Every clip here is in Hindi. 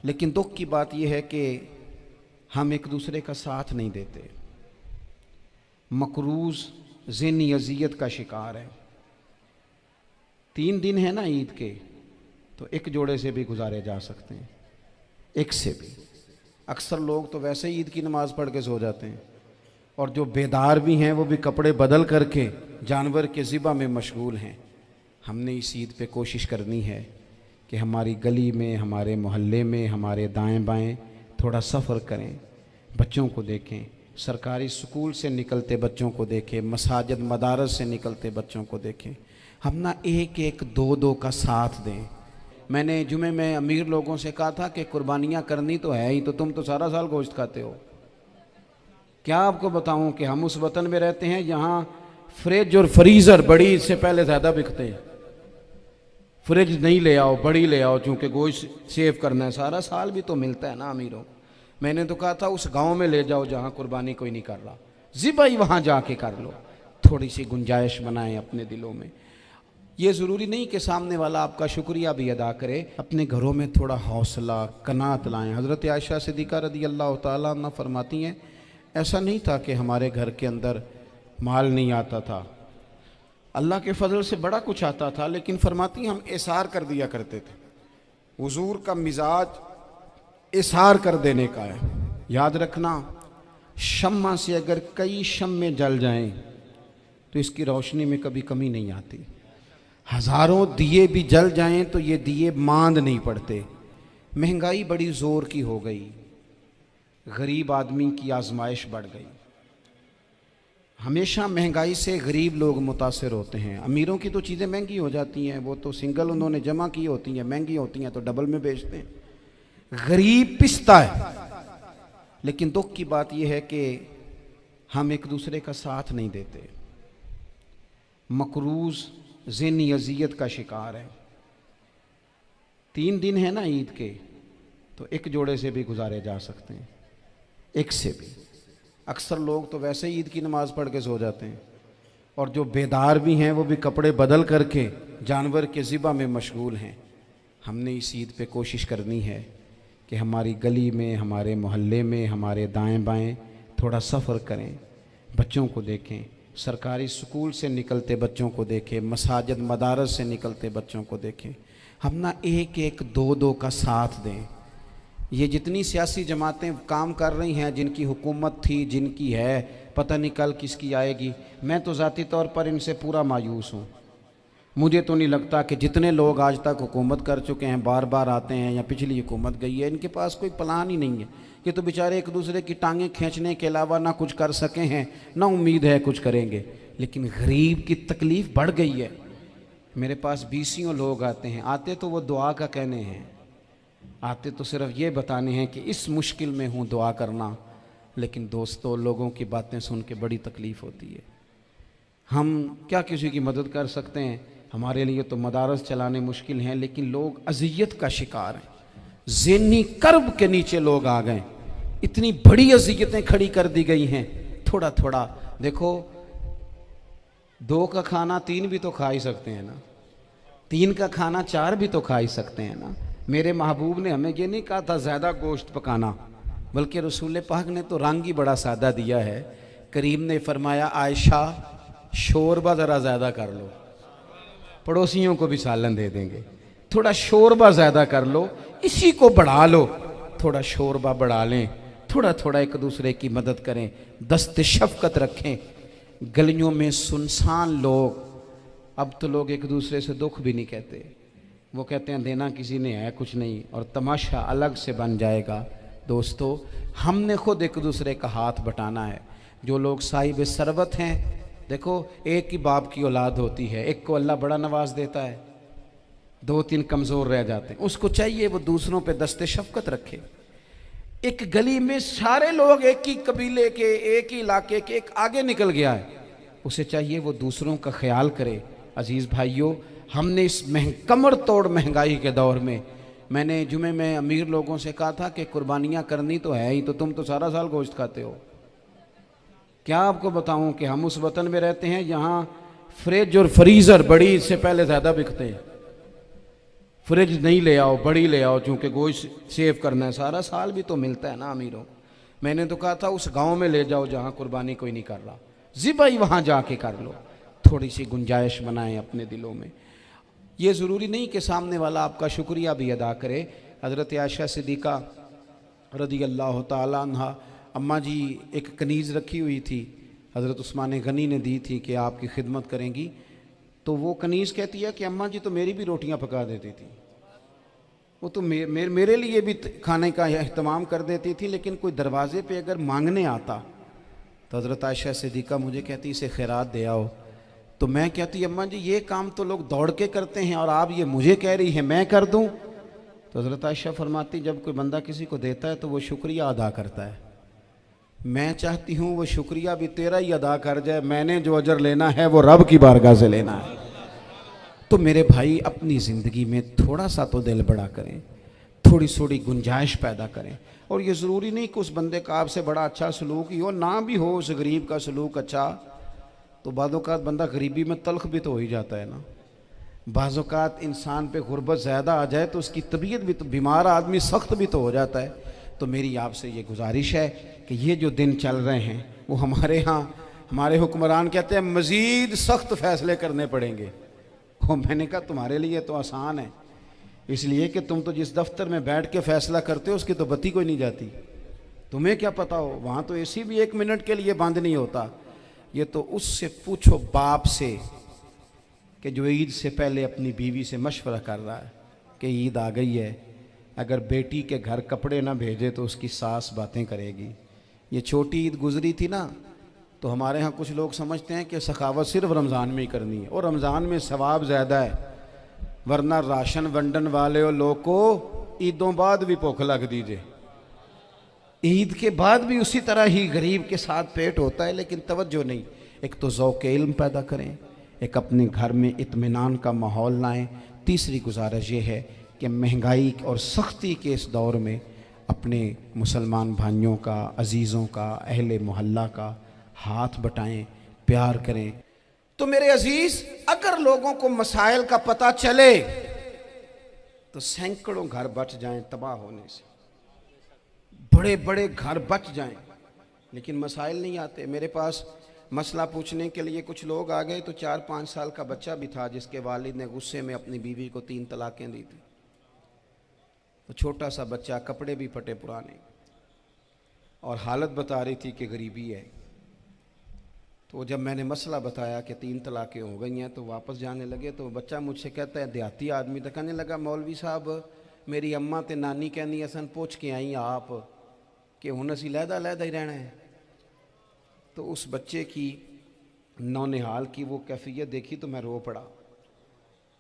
लेकिन दुख की बात यह है कि हम एक दूसरे का साथ नहीं देते। मकरूज ज़हनी अजियत का शिकार है। 3 दिन है ना ईद के, तो एक जोड़े से भी गुजारे जा सकते हैं, एक से भी। अक्सर लोग तो वैसे ही ईद की नमाज़ पढ़ के सो जाते हैं, और जो बेदार भी हैं वो भी कपड़े बदल करके जानवर के ज़िबा में मशगूल हैं। हमने इस ईद पे कोशिश करनी है कि हमारी गली में, हमारे मोहल्ले में, हमारे दाएं बाएं थोड़ा सफ़र करें, बच्चों को देखें, सरकारी स्कूल से निकलते बच्चों को देखें, मसाजिद मदारस से निकलते बच्चों को देखें। हम ना एक एक दो दो का साथ दें। मैंने जुमे में अमीर लोगों से कहा था कि कुर्बानियाँ करनी तो है ही, तो तुम तो सारा साल गोश्त खाते हो। क्या आपको बताऊं कि हम उस वतन में रहते हैं जहाँ फ्रिज और फ्रीज़र बड़ी इससे पहले ज़्यादा बिकते हैं। फ्रिज नहीं ले आओ, बड़ी ले आओ, चूँकि गोश्त सेव करना है, सारा साल भी तो मिलता है ना अमीरों। मैंने तो कहा था उस गांव में ले जाओ जहाँ कुर्बानी कोई नहीं कर रहा, ज़िबा ही वहाँ जाके कर लो। थोड़ी सी गुंजाइश बनाएं अपने दिलों में। ये ज़रूरी नहीं कि सामने वाला आपका शुक्रिया भी अदा करे, अपने घरों में थोड़ा हौसला कनात लाएं। हज़रत आयशा सिद्दीक़ा रज़ी अल्लाह तआला अन्हा फरमाती हैं, ऐसा नहीं था कि हमारे घर के अंदर माल नहीं आता था, अल्लाह के फजल से बड़ा कुछ आता था, लेकिन फरमाती हम एसार कर दिया करते थे। हुजूर का मिजाज एसार कर देने का है। याद रखना, शम्मा से अगर कई शम्मे जल जाएं तो इसकी रोशनी में कभी कमी नहीं आती। हज़ारों दिए भी जल जाएं तो ये दिए मांद नहीं पड़ते। महंगाई बड़ी ज़ोर की हो गई, गरीब आदमी की आजमाइश बढ़ गई। हमेशा महंगाई से गरीब लोग मुतासिर होते हैं। अमीरों की तो चीज़ें महंगी हो जाती हैं, वो तो सिंगल उन्होंने जमा की होती हैं, महंगी होती हैं तो डबल में बेचते हैं। गरीब पिसता है। लेकिन दुख की बात यह है कि हम एक दूसरे का साथ नहीं देते। मकरूज ज़हनी अजियत का शिकार है। 3 दिन है ना ईद के, तो एक जोड़े से भी गुजारे जा सकते हैं, एक से भी। अक्सर लोग तो वैसे ही ईद की नमाज़ पढ़ के सो जाते हैं, और जो बेदार भी हैं वो भी कपड़े बदल करके जानवर के ज़िबा में मशगूल हैं। हमने इस ईद पे कोशिश करनी है कि हमारी गली में, हमारे मोहल्ले में, हमारे दाएं बाएं थोड़ा सफ़र करें, बच्चों को देखें, सरकारी स्कूल से निकलते बच्चों को देखें, मसाजिद मदारस से निकलते बच्चों को देखें। हम ना एक एक दो दो का साथ दें। ये जितनी सियासी जमातें काम कर रही हैं, जिनकी हुकूमत थी, जिनकी है, पता नहीं कल किसकी आएगी, मैं तो ज़ाती तौर पर इनसे पूरा मायूस हूँ। मुझे तो नहीं लगता कि जितने लोग आज तक हुकूमत कर चुके हैं, बार बार आते हैं या पिछली हुकूमत गई है, इनके पास कोई प्लान ही नहीं है। ये तो बेचारे एक दूसरे की टांगें खींचने के अलावा ना कुछ कर सके हैं, ना उम्मीद है कुछ करेंगे। लेकिन गरीब की तकलीफ़ बढ़ गई है। मेरे पास 20 लोग आते हैं, आते तो वो दुआ का कहने हैं, आते तो सिर्फ ये बताने हैं कि इस मुश्किल में हूँ, दुआ करना। लेकिन दोस्तों, लोगों की बातें सुन के बड़ी तकलीफ़ होती है। हम क्या किसी की मदद कर सकते हैं? हमारे लिए तो मदारस चलाने मुश्किल हैं, लेकिन लोग अजियत का शिकार हैं। ज़हनी कर्ब के नीचे लोग आ गए, इतनी बड़ी अजियतें खड़ी कर दी गई हैं। थोड़ा थोड़ा देखो, 2 का खाना 3 भी तो खा ही सकते हैं ना, 3 का खाना 4 भी तो खा ही सकते हैं ना। मेरे महबूब ने हमें ये नहीं कहा था ज़्यादा गोश्त पकाना, बल्कि रसूल पाक ने तो रंग ही बड़ा सादा दिया है। करीम ने फरमाया, आयशा शोरबा ज़रा ज़्यादा कर लो, पड़ोसियों को भी सालन दे देंगे। थोड़ा शोरबा ज़्यादा कर लो, इसी को बढ़ा लो, थोड़ा शोरबा बढ़ा लें, थोड़ा थोड़ा एक दूसरे की मदद करें, दस्त शफ़क़त रखें। गलियों में सुनसान लोग, अब तो लोग एक दूसरे से दुख भी नहीं कहते, वो कहते हैं देना किसी ने है कुछ नहीं, और तमाशा अलग से बन जाएगा। दोस्तों, हमने खुद एक दूसरे का हाथ बटाना है। जो लोग साहिब सरवत हैं, देखो एक ही बाप की औलाद होती है, एक को अल्लाह बड़ा नवाज देता है, 2-3 कमज़ोर रह जाते हैं। उसको चाहिए वो दूसरों पे दस्ते शफ़क़त रखे। एक गली में सारे लोग एक ही कबीले के, एक ही इलाके के, एक आगे निकल गया है, उसे चाहिए वो दूसरों का ख्याल करे। अजीज़ भाइयों, हमने इस कमर तोड़ महंगाई के दौर में, मैंने जुमे में अमीर लोगों से कहा था कि कुर्बानियाँ करनी तो है ही, तो तुम तो सारा साल गोश्त खाते हो। क्या आपको बताऊं कि हम उस वतन में रहते हैं जहाँ फ्रिज और फ्रीज़र बड़ी इससे पहले ज़्यादा बिकते हैं। फ्रिज नहीं ले आओ, बड़ी ले आओ, चूँकि गोश्त सेव करना है, सारा साल भी तो मिलता है ना अमीरों। मैंने तो कहा था उस गांव में ले जाओ जहाँ कुर्बानी कोई नहीं कर रहा, ज़िबाई वहाँ जाके कर लो। थोड़ी सी गुंजाइश बनाएं अपने दिलों में। ये ज़रूरी नहीं कि सामने वाला आपका शुक्रिया भी अदा करे। हज़रत आयशा सिद्दीक़ा रज़ी अल्लाह ताला अन्हा, अम्मा जी एक कनीज़ रखी हुई थी, हज़रत उस्मान गनी ने दी थी कि आपकी खिदमत करेंगी। तो वो कनीज़ कहती है कि अम्मा जी तो मेरी भी रोटियां पका देती थी, वो तो मेरे लिए भी खाने का अहतमाम कर देती थी, लेकिन कोई दरवाज़े पे अगर मांगने आता तो हज़रत आयशा सिद्दीक़ा मुझे कहती इसे खैरात दे आओ। तो मैं कहती अम्मा जी ये काम तो लोग दौड़ के करते हैं और आप ये मुझे कह रही है मैं कर दूं। तो हज़रत आयशा फरमाती जब कोई बंदा किसी को देता है तो वो शुक्रिया अदा करता है। मैं चाहती हूँ वो शुक्रिया भी तेरा ही अदा कर जाए, मैंने जो अजर लेना है वो रब की बारगाह से लेना है। तो मेरे भाई अपनी ज़िंदगी में थोड़ा सा तो दिल बड़ा करें, थोड़ी थोड़ी गुंजाइश पैदा करें। और ये ज़रूरी नहीं कि उस बंदे का आपसे बड़ा अच्छा सलूक ही हो, ना भी हो उस गरीब का सलूक अच्छा, तो बाज़-औक़ात बंदा गरीबी में तल्ख भी तो हो ही जाता है ना। बाज़-औक़ात इंसान पे गुर्बत ज़्यादा आ जाए तो उसकी तबीयत भी तो, बीमार आदमी सख्त भी तो हो जाता है। तो मेरी आपसे ये गुजारिश है कि ये जो दिन चल रहे हैं वो हमारे यहाँ हमारे हुक्मरान कहते हैं मज़ीद सख्त फ़ैसले करने पड़ेंगे। वो मैंने कहा तुम्हारे लिए तो आसान है, इसलिए कि तुम तो जिस दफ्तर में बैठ के फ़ैसला करते हो उसकी तो बत्ती कोई नहीं जाती, तुम्हें क्या पता हो, वहाँ तो एसी भी 1 मिनट के लिए बंद नहीं होता। ये तो उससे पूछो बाप से कि जो ईद से पहले अपनी बीवी से मशवरा कर रहा है कि ईद आ गई है, अगर बेटी के घर कपड़े ना भेजे तो उसकी सास बातें करेगी। ये छोटी ईद गुजरी थी ना, तो हमारे यहाँ कुछ लोग समझते हैं कि सखावत सिर्फ रमज़ान में ही करनी है, और रमज़ान में सवाब ज़्यादा है, वरना राशन वंडन वाले लोग को ईदों बाद भी भूख लग दीजिए, ईद के बाद भी उसी तरह ही गरीब के साथ पेट होता है, लेकिन तवज्जो नहीं। एक तो ज़ौक़ इल्म पैदा करें, एक अपने घर में इत्मीनान का माहौल लाएं। तीसरी गुजारिश ये है कि महंगाई और सख्ती के इस दौर में अपने मुसलमान भाइयों का, अजीज़ों का, अहले मोहल्ला का हाथ बटाएं, प्यार करें। तो मेरे अजीज़, अगर लोगों को मसाइल का पता चले तो सैकड़ों घर बच जाएं तबाह होने से, बड़े बड़े घर बच जाएं, लेकिन मसाइल नहीं आते। मेरे पास मसला पूछने के लिए कुछ लोग आ गए, तो 4-5 साल का बच्चा भी था जिसके वालिद ने गुस्से में अपनी बीवी को 3 तलाक़ें दी थी। तो छोटा सा बच्चा, कपड़े भी फटे पुराने, और हालत बता रही थी कि गरीबी है। तो जब मैंने मसला बताया कि 3 तलाक़ें हो गई हैं तो वापस जाने लगे, तो बच्चा मुझसे कहता है, देहाती आदमी, तो कहने लगा मौलवी साहब मेरी अम्मा ते नानी कहनी असन पूछ के आई आप कि हुण असीं लहदा ही रहना है। तो उस बच्चे की नौनिहाल की वो कैफियत देखी तो मैं रो पड़ा।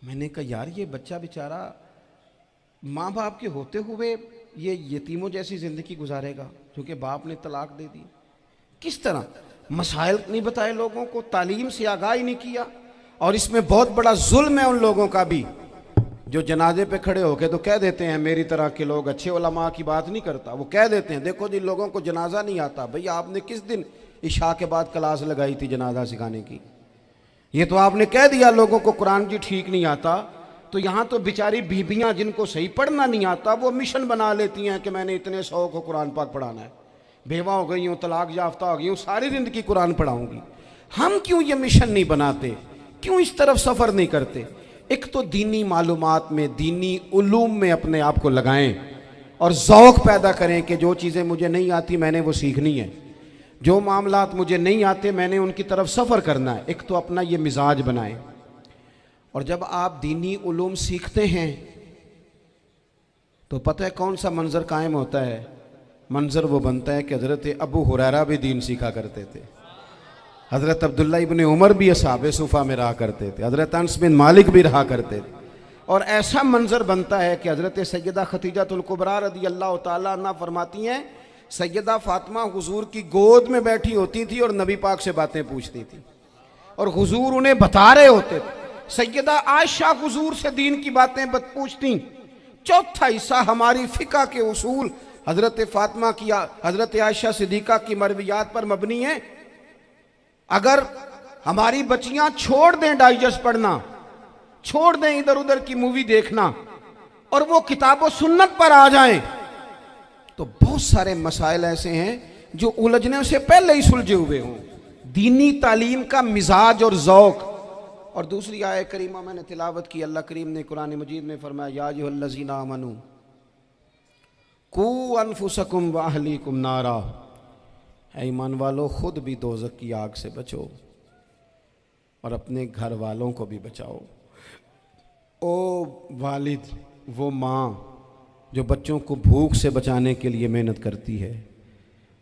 मैंने कहा यार ये बच्चा बेचारा माँ बाप के होते हुए ये यतीमों जैसी ज़िंदगी गुजारेगा, क्योंकि बाप ने तलाक दे दी। किस तरह मसाइल नहीं बताए लोगों को, तालीम से आगाह ही नहीं किया। और इसमें बहुत बड़ा जुल्म है उन लोगों का भी जो जनाजे पे खड़े होके तो कह देते हैं, मेरी तरह के लोग, अच्छे उलमा की बात नहीं करता, वो कह देते हैं देखो जिन लोगों को जनाजा नहीं आता, भैया आपने किस दिन इशा के बाद क्लास लगाई थी जनाजा सिखाने की? ये तो आपने कह दिया लोगों को कुरान जी ठीक नहीं आता। तो यहाँ तो बेचारी बीबियाँ जिनको सही पढ़ना नहीं आता वो मिशन बना लेती हैं कि मैंने इतने 100 को कुरान पाक पढ़ाना है, बेवा हो गई हूँ, तलाक याफ्ता हो गई हूँ, सारी ज़िंदगी कुरान पढ़ाऊँगी। हम क्यों ये मिशन नहीं बनाते, क्यों इस तरफ सफ़र नहीं करते? एक तो दीनी मालूमात में, दीनी उलूम में अपने आप को लगाएं और ज़ौक़ पैदा करें कि जो चीज़ें मुझे नहीं आती मैंने वो सीखनी है, जो मामलात मुझे नहीं आते मैंने उनकी तरफ सफ़र करना है। एक तो अपना ये मिजाज बनाएं। और जब आप दीनी उलूम सीखते हैं तो पता है कौन सा मंज़र कायम होता है? मंज़र वो बनता है कि हज़रत अबू हुरैरा भी दीन सीखा करते थे, हज़रत अब्दुल्ला इब्ने उमर भी असहाबे सुफ़ा में रहा करते थे, हज़रत अनस बिन मालिक भी रहा करते थे। और ऐसा मंज़र बनता है कि हज़रत सैयदा खतीजतुल कुबरा रज़ी अल्लाह ताला अन्हा फरमाती हैं, सैयदा फ़ातिमा हुजूर की गोद में बैठी होती थी और नबी पाक से बातें पूछती थी और हुजूर उन्हें बता रहे होते थे। सैयदा आयशा हुजूर से दीन की बातें पूछती। चौथा हिस्सा हमारी फ़िक़्ह के उसूल हज़रत फ़ातिमा की, हज़रत आयशा सिद्दीक़ा की मरवियात पर मबनी है। अगर हमारी बच्चियां छोड़ दें डाइजेस्ट पढ़ना, छोड़ दें इधर उधर की मूवी देखना, और वो किताब व सुन्नत पर आ जाएं, तो बहुत सारे मसाइल ऐसे हैं जो उलझने से पहले ही सुलझे हुए हों। दीनी तालीम का मिजाज और ज़ौक़। और दूसरी आयत करीमा मैंने तिलावत की, अल्लाह करीम ने कुरान मजीद में फरमाया, या अय्युहल्लज़ीना आमनू कू अनफुसकुम व अहलीकुम नारा, ऐ ईमान वालों खुद भी दोज़ख की आग से बचो और अपने घर वालों को भी बचाओ। ओ वालिद, वो माँ जो बच्चों को भूख से बचाने के लिए मेहनत करती है,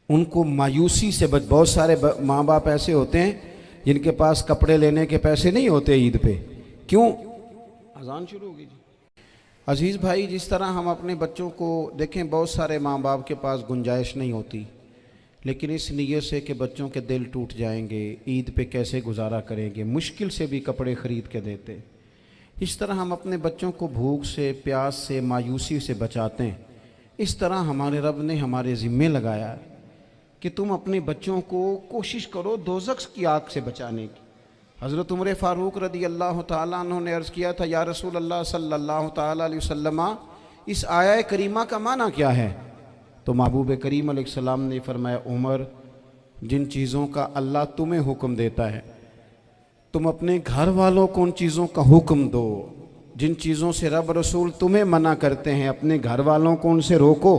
उनको मायूसी से बहुत सारे माँ बाप ऐसे होते हैं जिनके पास कपड़े लेने के पैसे नहीं होते ईद पे। क्यों? अजान शुरू होगी जी। अजीज़ भाई, जिस तरह हम अपने बच्चों को देखें, बहुत सारे माँ बाप के पास गुंजाइश नहीं होती, लेकिन इस नीयत से कि बच्चों के दिल टूट जाएंगे, ईद पे कैसे गुजारा करेंगे, मुश्किल से भी कपड़े ख़रीद के देते। इस तरह हम अपने बच्चों को भूख से, प्यास से, मायूसी से बचाते हैं। इस तरह हमारे रब ने हमारे ज़िम्मे लगाया है कि तुम अपने बच्चों को कोशिश करो दोज़ख की आग से बचाने की। हज़रत उमर फ़ारूक रदी अल्लाह ताला अन्हु ने अर्ज़ किया था, या रसूल अल्लाह सल्लल्लाहु ताला अलैहि वसल्लम, इस आया करीमा का माना क्या है? तो महबूब करीम अलैहिस्सलाम ने फरमाया, उमर, जिन चीज़ों का अल्लाह तुम्हें हुक्म देता है, तुम अपने घर वालों को उन चीज़ों का हुक्म दो। जिन चीज़ों से रब रसूल तुम्हें मना करते हैं, अपने घर वालों को उनसे रोको।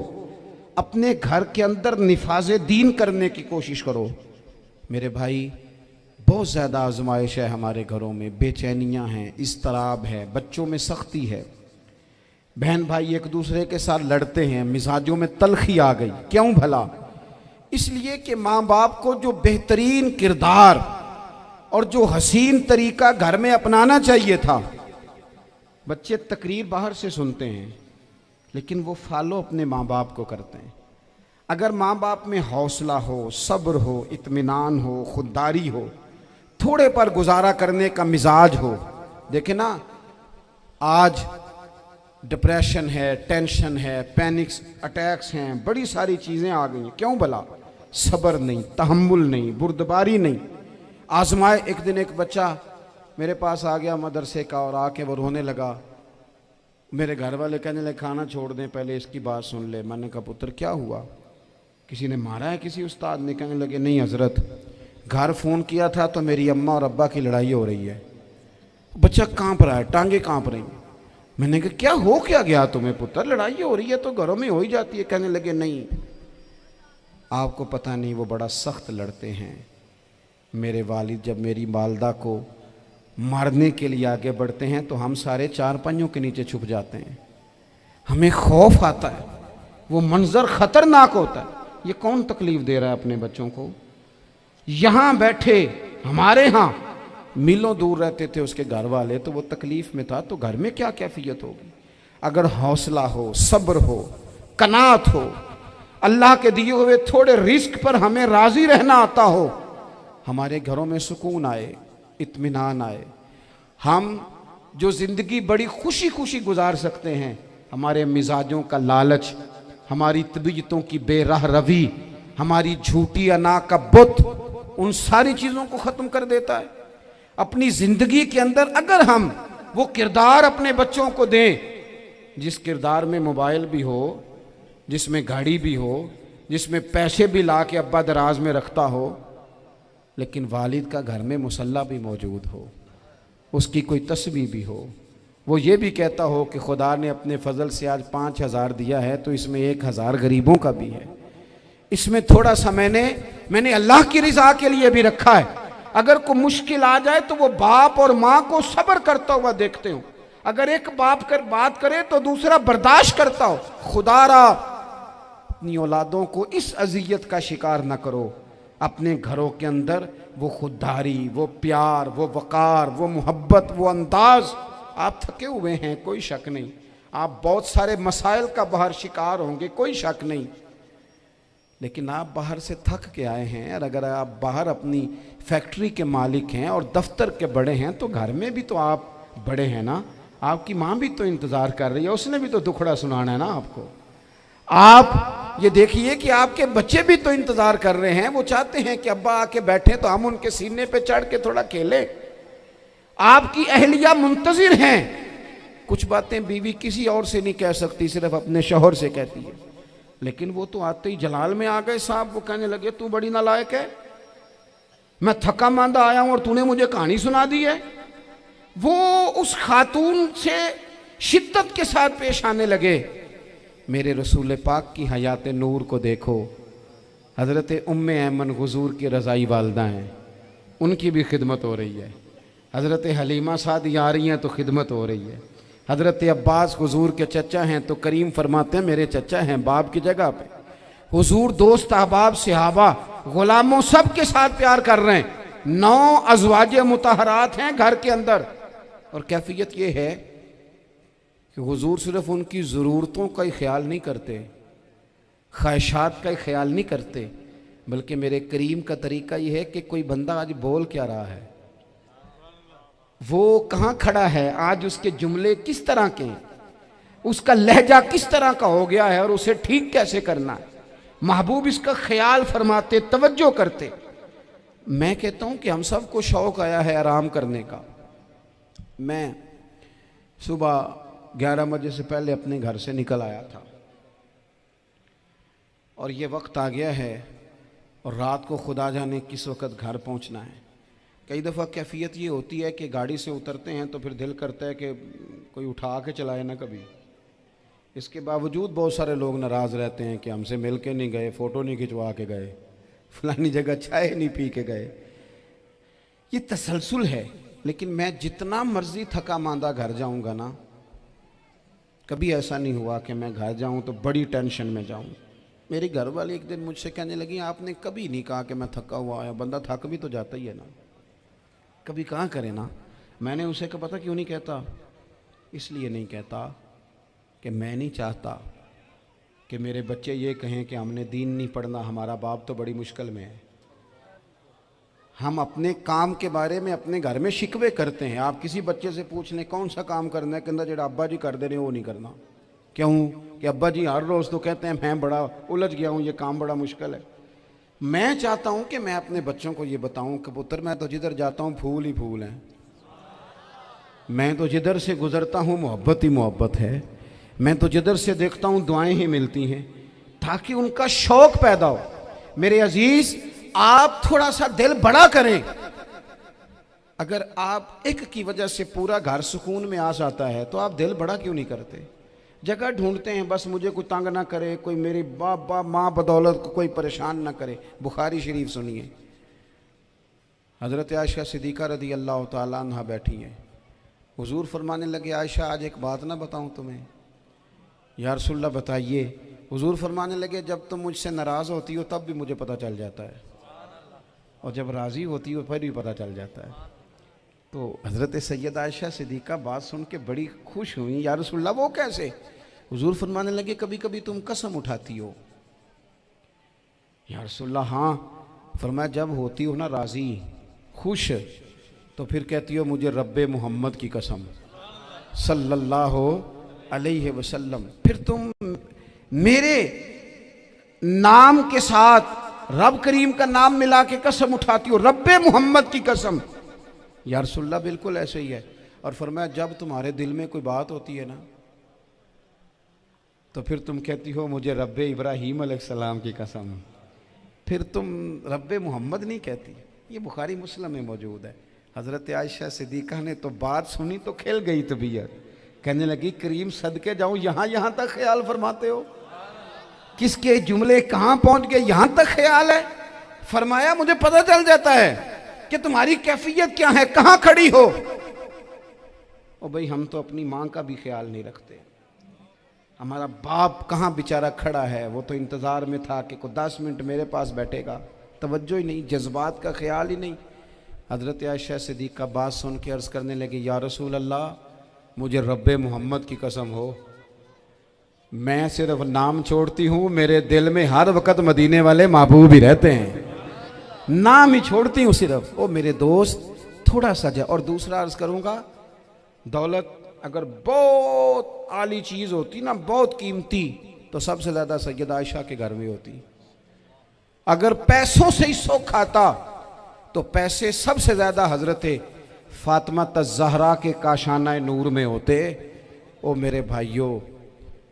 अपने घर के अंदर निफाज़े दीन करने की कोशिश करो। मेरे भाई, बहुत ज़्यादा आजमाइश है हमारे घरों में, बेचैनियाँ हैं, इस्तराब है, बच्चों में सख्ती है, बहन भाई एक दूसरे के साथ लड़ते हैं, मिजाजों में तलखी आ गई। क्यों भला? इसलिए कि माँ बाप को जो बेहतरीन किरदार और जो हसीन तरीका घर में अपनाना चाहिए था, बच्चे तकरीर बाहर से सुनते हैं लेकिन वो फॉलो अपने माँ बाप को करते हैं। अगर माँ बाप में हौसला हो, सब्र हो, इत्मीनान हो, खुददारी हो, थोड़े पर गुजारा करने का मिजाज हो। देखे ना, आज डिप्रेशन है, टेंशन है, पैनिक्स अटैक्स हैं, बड़ी सारी चीज़ें आ गई हैं। क्यों भला? सब्र नहीं, तहम्मुल नहीं, बुर्दबारी नहीं। आजमाए। एक दिन एक बच्चा मेरे पास आ गया मदरसे का और आके वो रोने लगा। मेरे घर वाले कहने लगे, खाना छोड़ दें, पहले इसकी बात सुन ले। मैंने कहा, पुत्र क्या हुआ? किसी ने मारा है? किसी उस्ताद ने? कहने लगे, नहीं हजरत, घर फ़ोन किया था तो मेरी अम्मा और अब्बा की लड़ाई हो रही है। बच्चा कांप रहा है, टांगे कांप रही। मैंने कहा, क्या हो क्या गया तुम्हें पुत्र? लड़ाई हो रही है तो घरों में हो ही जाती है। कहने लगे, नहीं, आपको पता नहीं, वो बड़ा सख्त लड़ते हैं। मेरे वालिद जब मेरी वालदा को मारने के लिए आगे बढ़ते हैं तो हम सारे चारपाइयों के नीचे छुप जाते हैं। हमें खौफ आता है, वो मंजर खतरनाक होता है। ये कौन तकलीफ दे रहा है अपने बच्चों को? यहाँ बैठे हमारे यहाँ मीलों दूर रहते थे उसके घर वाले, तो वो तकलीफ में था, तो घर में क्या कैफियत होगी? अगर हौसला हो, सब्र हो, कनात हो, अल्लाह के दिए हुए थोड़े रिस्क पर हमें राजी रहना आता हो, हमारे घरों में सुकून आए, इत्मीनान आए। हम जो ज़िंदगी बड़ी खुशी खुशी गुजार सकते हैं, हमारे मिजाजों का लालच, हमारी तबीयतों की बेराह रवी, हमारी झूठी अना का बुत, उन सारी चीज़ों को ख़त्म कर देता है। अपनी ज़िंदगी के अंदर अगर हम वो किरदार अपने बच्चों को दें, जिस किरदार में मोबाइल भी हो, जिसमें गाड़ी भी हो, जिसमें पैसे भी ला के अब्बा दराज में रखता हो, लेकिन वालिद का घर में मुसल्ला भी मौजूद हो, उसकी कोई तस्बीह भी हो, वो ये भी कहता हो कि खुदा ने अपने फजल से आज 5,000 दिया है तो इसमें 1,000 गरीबों का भी है, इसमें थोड़ा सा मैंने अल्लाह की रिजा के लिए भी रखा है। अगर कोई मुश्किल आ जाए तो वो बाप और माँ को सब्र करता हुआ देखते हो। अगर एक बाप कर बात करे तो दूसरा बर्दाश्त करता हो। खुदारा अपनी औलादों को इस अजियत का शिकार न करो। अपने घरों के अंदर वो खुददारी, वो प्यार, वो वक़ार, वो मोहब्बत, वो अंदाज। आप थके हुए हैं, कोई शक नहीं, आप बहुत सारे मसाइल का बाहर शिकार होंगे, कोई शक नहीं, लेकिन आप बाहर से थक के आए हैं। और अगर आप बाहर अपनी फैक्ट्री के मालिक हैं और दफ्तर के बड़े हैं तो घर में भी तो आप बड़े हैं ना। आपकी माँ भी तो इंतज़ार कर रही है, उसने भी तो दुखड़ा सुनाना है ना आपको। आप ये देखिए कि आपके बच्चे भी तो इंतज़ार कर रहे हैं, वो चाहते हैं कि अब्बा आके बैठे तो हम उनके सीने पे चढ़ के थोड़ा खेलें। आपकी अहलिया मुंतज़िर हैं, कुछ बातें बीवी किसी और से नहीं कह सकती, सिर्फ अपने शौहर से कहती है। लेकिन वो तो आते ही जलाल में आ गए साहब। वो कहने लगे तू बड़ी नालायक है, मैं थका मांदा आया हूं और तूने मुझे कहानी सुना दी है। वो उस खातून से शिद्दत के साथ पेश आने लगे। मेरे रसूल पाक की हयात नूर को देखो, हज़रत उम्मे ऐमन हुजूर की रज़ाई वालदा हैं, उनकी भी खिदमत हो रही है। हज़रत हलीमा सादी आ रही हैं तो खिदमत हो रही है। हज़रत अब्बास हुजूर के चचा हैं तो करीम फरमाते हैं मेरे चचा हैं बाप की जगह पे। हुजूर दोस्त अहबाब सहाबा गुलामों सब के साथ प्यार कर रहे हैं। 9 अज़वाजे मुतहरात हैं घर के अंदर। और कैफियत ये है कि हुजूर सिर्फ उनकी ज़रूरतों का ही ख्याल नहीं करते, ख्वाहिशात का ही ख्याल नहीं करते, बल्कि मेरे करीम का तरीका ये है कि कोई बंदा आज बोल क्या रहा है, वो कहाँ खड़ा है, आज उसके जुमले किस तरह के हैं, उसका लहजा किस तरह का हो गया है और उसे ठीक कैसे करना है। महबूब इसका ख्याल फरमाते, तवज्जो करते। मैं कहता हूँ कि हम सबको शौक़ आया है आराम करने का। मैं सुबह 11 बजे से पहले अपने घर से निकल आया था और ये वक्त आ गया है और रात को खुदा जाने किस वक़्त घर पहुंचना है। कई दफ़ा कैफियत ये होती है कि गाड़ी से उतरते हैं तो फिर दिल करता है कि कोई उठा के चलाए ना कभी। इसके बावजूद बहुत सारे लोग नाराज़ रहते हैं कि हमसे मिल के नहीं गए, फ़ोटो नहीं खिंचवा के गए, फलानी जगह चाय नहीं पी के गए। ये तसलसल है। लेकिन मैं जितना मर्ज़ी थका मांदा घर जाऊँगा ना, कभी ऐसा नहीं हुआ कि मैं घर जाऊँ तो बड़ी टेंशन में जाऊँ। मेरी घर वाली एक दिन मुझसे कहने लगी आपने कभी नहीं कहा कि मैं थका हुआ आया। बंदा थक भी तो जाता ही है ना, कभी कहाँ करे ना। मैंने उसे कहा पता क्यों नहीं कहता, इसलिए नहीं कहता कि मैं नहीं चाहता कि मेरे बच्चे ये कहें कि हमने दीन नहीं पढ़ना, हमारा बाप तो बड़ी मुश्किल में है। हम अपने काम के बारे में अपने घर में शिकवे करते हैं। आप किसी बच्चे से पूछ लें कौन सा काम करना है, कहता जो अब्बा जी कर दे रहे वो नहीं करना। क्यों कि अब्बा जी हर रोज़ तो कहते हैं मैं बड़ा उलझ गया हूँ, ये काम बड़ा मुश्किल है। मैं चाहता हूँ कि मैं अपने बच्चों को ये बताऊँ कि पुत्र मैं तो जिधर जाता हूँ फूल ही फूल हैं, मैं तो जिधर से गुजरता हूँ मोहब्बत ही मोहब्बत है, मैं तो जिधर से देखता हूँ दुआएं ही मिलती हैं, ताकि उनका शौक़ पैदा हो। मेरे अजीज़ आप थोड़ा सा दिल बड़ा करें। अगर आप एक की वजह से पूरा घर सुकून में आ जाता है तो आप दिल बड़ा क्यों नहीं करते। जगह ढूंढते हैं बस मुझे कोई तंग ना करे, कोई मेरी बाप माँ बदौलत को कोई परेशान ना करे। बुखारी शरीफ सुनिए, हज़रत आयशा सिद्दीक़ा रदी अल्लाह ताला अन्हा बैठी हैं। हुजूर फरमाने लगे आयशा आज एक बात ना बताऊं तुम्हें। या रसूलल्लाह बताइए। हुजूर फरमाने लगे जब तुम मुझसे नाराज़ होती हो तब भी मुझे पता चल जाता है, और जब राज़ी होती हो फिर भी पता चल जाता है। तो हज़रत सैयद आयशा सिद्दीक़ा बात सुन के बड़ी खुश हुई। या रसूलल्लाह वो कैसे। हुजूर फरमाने लगे कभी कभी तुम कसम उठाती हो। या रसूलल्लाह हाँ। फरमाया जब होती हो ना राज़ी खुश तो फिर कहती हो मुझे रब्बे मोहम्मद की कसम सल्लल्लाहु अलैहि वसल्लम। फिर तुम मेरे नाम के साथ रब करीम का नाम मिला के कसम उठाती हो, रब्बे मोहम्मद की कसम। या रसूलल्लाह बिल्कुल ऐसे ही है। और फरमाया जब तुम्हारे दिल में कोई बात होती है ना तो फिर तुम कहती हो मुझे रब्बे इब्राहीम अलैहिस्सलाम की कसम, फिर तुम रब्बे मोहम्मद नहीं कहती। ये बुखारी मुस्लिम में मौजूद है। हज़रत आयशा सिद्दीक़ा ने तो बात सुनी तो खिल गई तबीयत, कहने लगी करीम सदके जाऊं यहाँ तक ख्याल फरमाते हो, किसके जुमले कहाँ पहुँच गए यहाँ तक ख्याल है। फरमाया मुझे पता चल जाता है कि तुम्हारी कैफियत क्या है, कहाँ खड़ी हो। ओ भाई हम तो अपनी माँ का भी ख्याल नहीं रखते। हमारा बाप कहाँ बेचारा खड़ा है, वो तो इंतज़ार में था कि कोई 10 मिनट मेरे पास बैठेगा, तवज्जो ही नहीं, जज्बात का ख्याल ही नहीं। हज़रत आयशा सिद्दीक़ा बात सुन के अर्ज़ करने लगे या रसूल अल्लाह मुझे रब्बे मोहम्मद की कसम हो, मैं सिर्फ नाम छोड़ती हूँ, मेरे दिल में हर वक़्त मदीने वाले महबूब ही रहते हैं, नाम ही छोड़ती हूँ सिर्फ। ओ मेरे दोस्त थोड़ा सा जा। और दूसरा अर्ज़ करूँगा दौलत अगर बहुत आली चीज़ होती ना, बहुत कीमती, तो सबसे ज़्यादा सैयद आयशा के घर में होती। अगर पैसों से ही सुख आता तो पैसे सबसे ज़्यादा हज़रत फातिमा ज़हरा के काशाना नूर में होते। ओ मेरे भाइयों,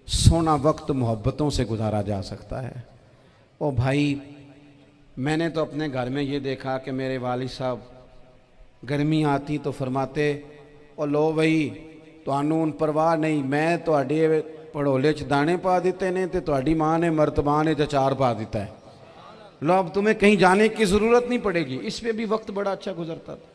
सोना वक्त मोहब्बतों से गुजारा जा सकता है। ओ भाई, मैंने तो अपने घर में ये देखा कि मेरे वालिद साहब गर्मी आती तो फरमाते, ओ लो भाई तुहानू हुण परवाह नहीं, मैं तुहाडे पड़ोले च दाने पा दिते ने ते तुहाडी माँ ने मर्तबान च अचार पा दिता है। लो अब तुम्हें कहीं जाने की ज़रूरत नहीं पड़ेगी। इस पे भी वक्त बड़ा अच्छा गुजरता था।